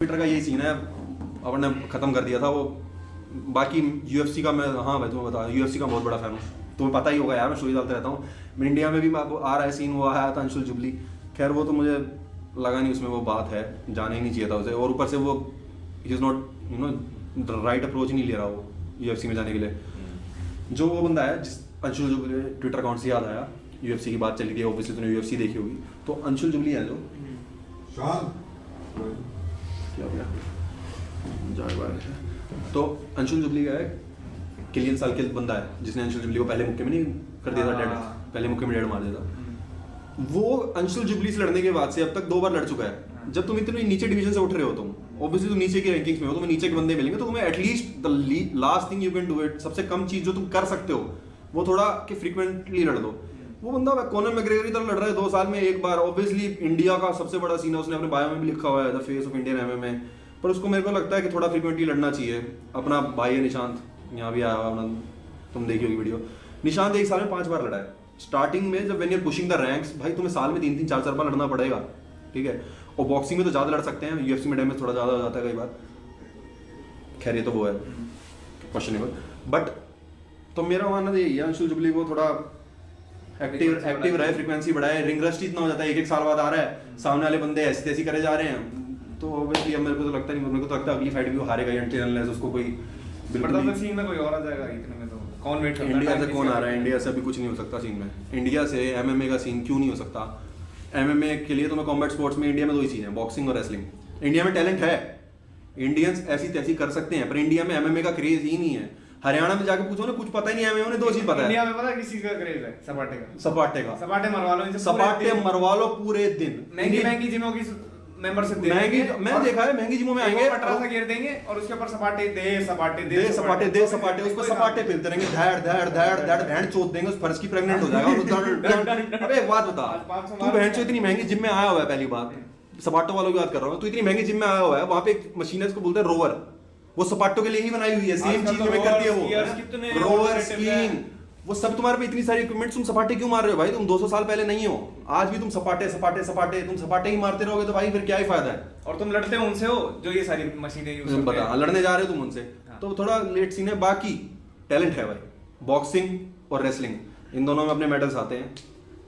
Twitter का यही scene है, अपन ने खत्म कर दिया था वो। बाकी यूएफसी का मैं, हाँ भाई तुम्हें बता, यूएफसी का बहुत बड़ा फैन हूँ, तुम्हें पता ही होगा यार, मैं स्टोरी डालता रहता हूँ। मैं इंडिया में भी आ रहा है सीन, वो आया था अंशुल जुबली, खैर वो तो मुझे लगा नहीं उसमें वो बात है, जाना ही नहीं चाहिए था उसे। और ऊपर से वो he is not right approach नहीं ले रहा वो यूएफसी में जाने के लिए। जो वो बंदा है जिस अंशुल जुबली, ट्विटर अकाउंट से याद आया, यूएफसी की बात चली गई, ऑब्वियसली तूने यूएफसी देखी होगी, तो अंशुल जुबली है जो क्या हो गया, तो अंशुल जुबली का है किलियन साल के बंदा है जिसने अंशुल जुबली को पहले मुक्के में नहीं कर दिया था डेड, पहले मुक्के में डेड मार दिया था। वो अंशुल जुबली से लड़ने के बाद से अब तक 2 बार लड़ चुका है। जब तुम इतने नीचे डिवीजन से उठ रहे हो, तुम ऑब्वियसली तुम नीचे की रैंकिंग्स में हो, तुम्हें नीचे के बंदे मिलेंगे, तो तुम्हें at least the last thing you can do it, सबसे कम चीज जो तुम कर सकते हो वो थोड़ा कि फ्रीक्वेंटली लड़ दो। वो बंदा कॉनर मैकग्रेगर की तरह लड़ रहा है 2 साल में एक बार। ऑब्वियसली इंडिया का सबसे बड़ा सीन है, उसने अपने बायो में भी लिखा हुआ है the face of Indian MMA, पर उसको मेरे को लगता है कि थोड़ा फ्रीक्वेंटली लड़ना चाहिए। अपना भाई है निशांत, यहाँ भी आया हुआ, तुम देखी होगी वीडियो, निशांत 1 साल में 5 बार लड़ा है। स्टार्टिंग में जब when you are pushing the ranks, भाई तुम्हें साल में 3-3, 4-4 बार लड़ना पड़ेगा, ठीक है। और बॉक्सिंग में तो ज़्यादा लड़ सकते हैं, यूएफसी में डैमेज थोड़ा ज़्यादा हो जाता है कई बार, खैर ये तो वो है क्वेश्चनेबल। बट तो मेरा मानना यही है, अंशुल जुबली को थोड़ा एक्टिव रहे, फ्रीक्वेंसी बढ़ाए। रिंग रस्ट इतना हो जाता है, 1-1 साल बाद आ रहा है, सामने वाले बंदे ऐसी तैसी करे जा रहे हैं, तो ऑब्वियसली अब मेरे को तो लगता नहीं, मेरे को तो लगता है अगली फाइट भी वो हारेगा अनलेस उसको कोई बिल्कुल सीन में कोई और आ जाएगा इतने में। तो कौन वेट करता है? इंडिया से कौन आ रहा है? इंडिया से अभी कुछ नहीं हो सकता सीन में। इंडिया से एमएमए का सीन क्यों नहीं हो सकता? एमएमए के लिए तुम्हें कॉम्बैट स्पोर्ट्स में इंडिया में 2 ही चीज़ है, बॉक्सिंग और रेसलिंग। इंडिया में टैलेंट है, इंडियंस ऐसी तैसी कर सकते हैं, पर इंडिया में एमएमए का क्रेज ही नहीं है। हरियाणा में जाके पूछो ना, कुछ पता ही नहीं है, एमएमए उन्हें 2 चीज पता है। इंडिया में पता है किस चीज का क्रेज है? सपाटे का। सपाटे मरवा लो इनसे, सपाटे मरवा लो पूरे दिन। महंगी जिमों की मेंबरशिप दे, महंगी मैंने देखा है, महंगी जिमों में आएंगे, पटरा सा घेर देंगे और उसके ऊपर सपाटे दे सपाटे उसको सपाटे फेलते रहेंगे, धैड़ बहन चोद देंगे, उस फर्श की प्रेग्नेंट हो जाएगा। अबे एक बात बता, तू बहन चो इतनी महंगी जिम में आया हुआ है, पहली बात सपाटों वालों की बात कर रहा हूँ, तू इतनी महंगी जिम में आया हुआ है, वहाँ पे एक मशीन है उसको बोलते हैं रोवर, वो सपाटों के लिए ही बनाई हुई है, सेम चीज में करती है वो, रोवर स्कीइंग, वो सब तुम्हारे पे इतनी सारी इक्विपमेंट, तुम सपाटे क्यों मार रहे हो भाई? तुम 200 साल पहले नहीं हो, आज भी तुम सपाटे तुम सपाटे ही मारते रहोगे तो भाई फिर क्या ही फायदा है? और तुम लड़ते हो उनसे हो जो ये सारी मशीनें यूज करते हैं, लड़ने जा रहे हो तुम उनसे, तो थोड़ा लेट सीन है। बाकी टैलेंट है भाई, बॉक्सिंग और रेसलिंग इन दोनों में अपने मेडल्स आते हैं,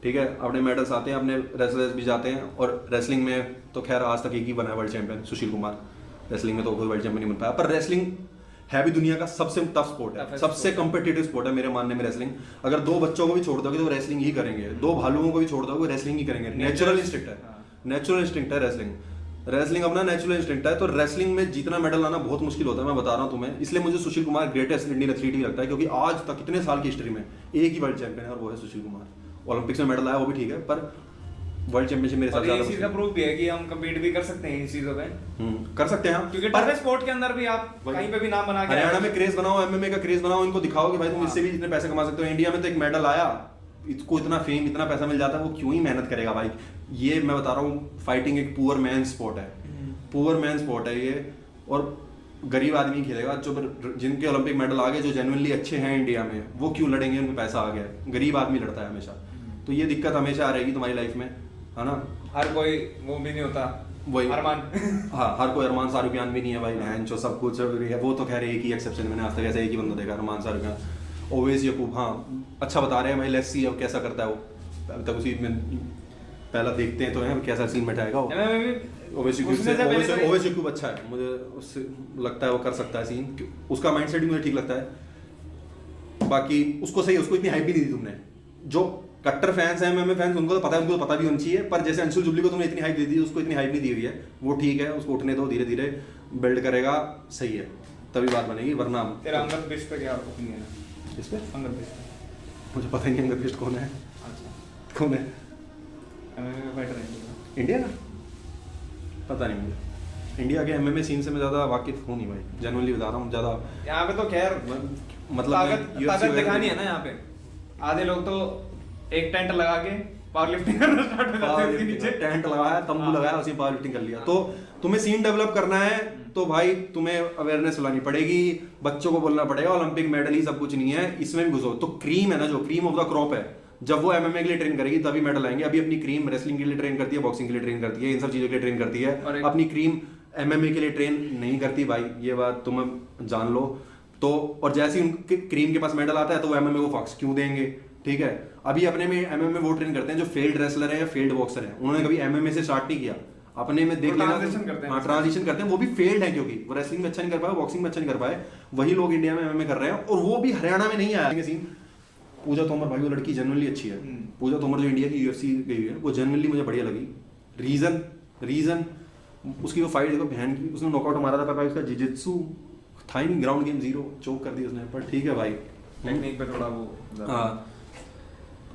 ठीक है, अपने मेडल्स आते हैं, अपने रेसलर्स भी जाते हैं। और रेसलिंग में तो खैर आज तक एक ही बना है world champion, Sushil Kumar. Wrestling में तो कोई वर्ल्ड चैंपियन नहीं बन पाया, पर रेसलिंग है भी दुनिया का सबसे टफ स्पोर्ट है, सबसे कम्पिटिटिव स्पोर्ट है मेरे मानने में रेसलिंग। अगर 2 बच्चों को भी छोड़ दोगे तो रेसलिंग ही करेंगे, 2 भालुओं को भी छोड़ दोगे रेसलिंग ही करेंगे। नेचुरल इंस्टिंक्ट है, नेचुरल इंस्टिंक्ट है रेसलिंग अपना नेचुरल इंस्टिंक्ट है। तो रेसलिंग में जीतना, मेडल लाना बहुत मुश्किल होता है, मैं बता रहा हूँ तुम्हें। इसलिए मुझे Sushil Kumar greatest Indian athlete ही लगता है, क्योंकि आज तक इतने साल की हिस्ट्री में एक ही वर्ल्ड चैंपियन है और वो है सुशील कुमार। ओलंपिक्स में मेडल आया वो भी ठीक है, पर वर्ल्ड चैंपियनशिप मेरे साथ ज्यादा चीज प्रूव भी है कि हम कम्पीट भी कर सकते हैं इन चीजों पे, कर सकते हैं, क्योंकि टफ स्पोर्ट के अंदर भी आप कहीं पे भी नाम बना के हरियाणा में क्रेज बनाओ, एमएमए का क्रेज बनाओ, इनको दिखाओ कि भाई तुम इससे भी इतने पैसे कमा सकते हो। इंडिया में तो एक मेडल आया, इसको इतना फेम, इतना पैसा मिल जाता है, वो क्यों ही मेहनत करेगा भाई? ये मैं बता रहा हूँ, फाइटिंग एक पुअर मैन स्पोर्ट है, पुअर मैन स्पोर्ट है ये, और गरीब आदमी खेलेगा। जो जिनके ओलंपिक मेडल आ गए, जो जेन्युइनली अच्छे हैं इंडिया में, वो क्यों लड़ेंगे? उनको पैसा आ गया, गरीब आदमी लड़ता है हमेशा। तो ये दिक्कत हमेशा आ रहेगी तुम्हारी लाइफ में, है ना? हर कोई वो भी नहीं होता, वही अरमान हाँ, हर कोई अरमान शाहरुखान भी नहीं है भाई, बहन जो सब कुछ है। वो तो खैर एक ही एक्सेप्शन, मैंने आज तक ऐसा एक ही बंदा देखा, अरमान शाहरुखान। ओवेस यकूब हाँ अच्छा बता रहे हैं भाई, लेट्स सी अब कैसा करता है वो, अभी तक उसी में पहला देखते हैं तो है कैसा सीन बैठाएगा वो। ओवेस यकूब अच्छा है, मुझे उससे लगता है वो कर सकता है सीन, उसका माइंडसेट भी मुझे ठीक लगता है। बाकी उसको सही, उसको इतनी हाइप भी नहीं दी तुमने। जो कट्टर फैंस हैं, एमएमए फैंस, उनको तो पता भी होना चाहिए, पर जैसे अंशुल जुबली को तुमने इतनी हाइप दे दी, उसको इतनी हाइप नहीं दी हुई है। वो ठीक है, उसको उठने दो, धीरे धीरे बिल्ड करेगा, सही है, तभी बात बनेगी। वरना तेरा अंगद बिस्ट पे क्या ओपिनियन है? इस पे अंगद बिस्ट मुझे पता ही नहीं अंगद बिस्ट कौन है। अच्छा, कौन है? एमएमए फाइटर है इंडिया का पता नहीं मुझे, इंडिया के एमएमए सीन से मैं ज़्यादा वाकिफ हूँ नहीं भाई, जेन्युइनली बता रहा हूँ। ज़्यादा यहाँ पे तो खैर मतलब ताकत दिखानी है ना यहाँ पे। आधे लोग तो एक टेंट लगा के पावर लिफ्टिंग करना स्टार्ट हो जाते हैं, उसके नीचे टेंट लगाया, तंबू लगाया, उसी पावर लिफ्टिंग कर लिया। तो तुम्हें सीन डेवलप करना है तो भाई तुम्हें अवेयरनेस फैलानी पड़ेगी, बच्चों को बोलना पड़ेगा ओलंपिक मेडल ही सब कुछ नहीं है, इसमें भी घुसो। तो क्रीम है ना, जो क्रीम ऑफ द क्रॉप है, जब वो एमएमए के लिए ट्रेन करेगी तभी मेडल आएंगे। अभी अपनी क्रीम रेसलिंग के लिए ट्रेन करती है, बॉक्सिंग के लिए ट्रेन करती है, इन सब चीजों के लिए ट्रेन करती है। अपनी क्रीम एमएमए के लिए ट्रेन नहीं करती भाई, ये बात तुम जान लो। तो और जैसे ही उनके क्रीम के पास मेडल आता है तो वो एमएमए को फॉक्स क्यों देंगे, ठीक है। अभी अपने में एमएमए वो ट्रेन करते हैं जो फेल्ड रेसलर है या फेल्ड बॉक्सर है, उन्होंने कभी एमएमए से स्टार्ट नहीं किया, अपने में देख लेना। ट्रांजिशन करते हैं। हाँ ट्रांजिशन करते हैं, वो भी फेल्ड है क्योंकि वो रेसलिंग में अच्छा नहीं कर पाए, बॉक्सिंग में अच्छा नहीं कर पाए। वही लोग इंडिया में एमएमए कर रहे हैं और वो भी हरियाणा में नहीं आया सीन। पूजा तोमर भाई वो लड़की जनरली अच्छी है, पूजा तोमर जो इंडिया की यूएफसी गई हुई है वो जनरली मुझे बढ़िया लगी। रीजन उसकी वो फाइट देखो बहन की, उसने नॉकआउट मारा था पर उसका जिजित्सु था ही नहीं, ग्राउंड गेम 0 चोक कर दी उसने, पर ठीक है भाई टेक्निक पे थोड़ा वो हाँ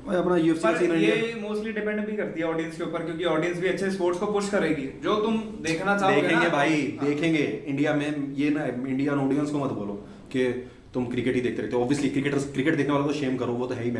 भाई अपना यूएफसी पर सीन ये मोस्टली डिपेंड भी करती है ऑडियंस के ऊपर, क्योंकि ऑडियंस भी अच्छे स्पोर्ट्स को पुश करेगी। जो तुम देखना चाहोगे देखेंगे ना, भाई हाँ। देखेंगे इंडिया में। ये ना इंडियन ऑडियंस को मत बोलो कि तुम क्रिकेट ही देखते रहते हो, ऑब्वियसली क्रिकेट देखने वालों को शेम करो, वो तो है ही।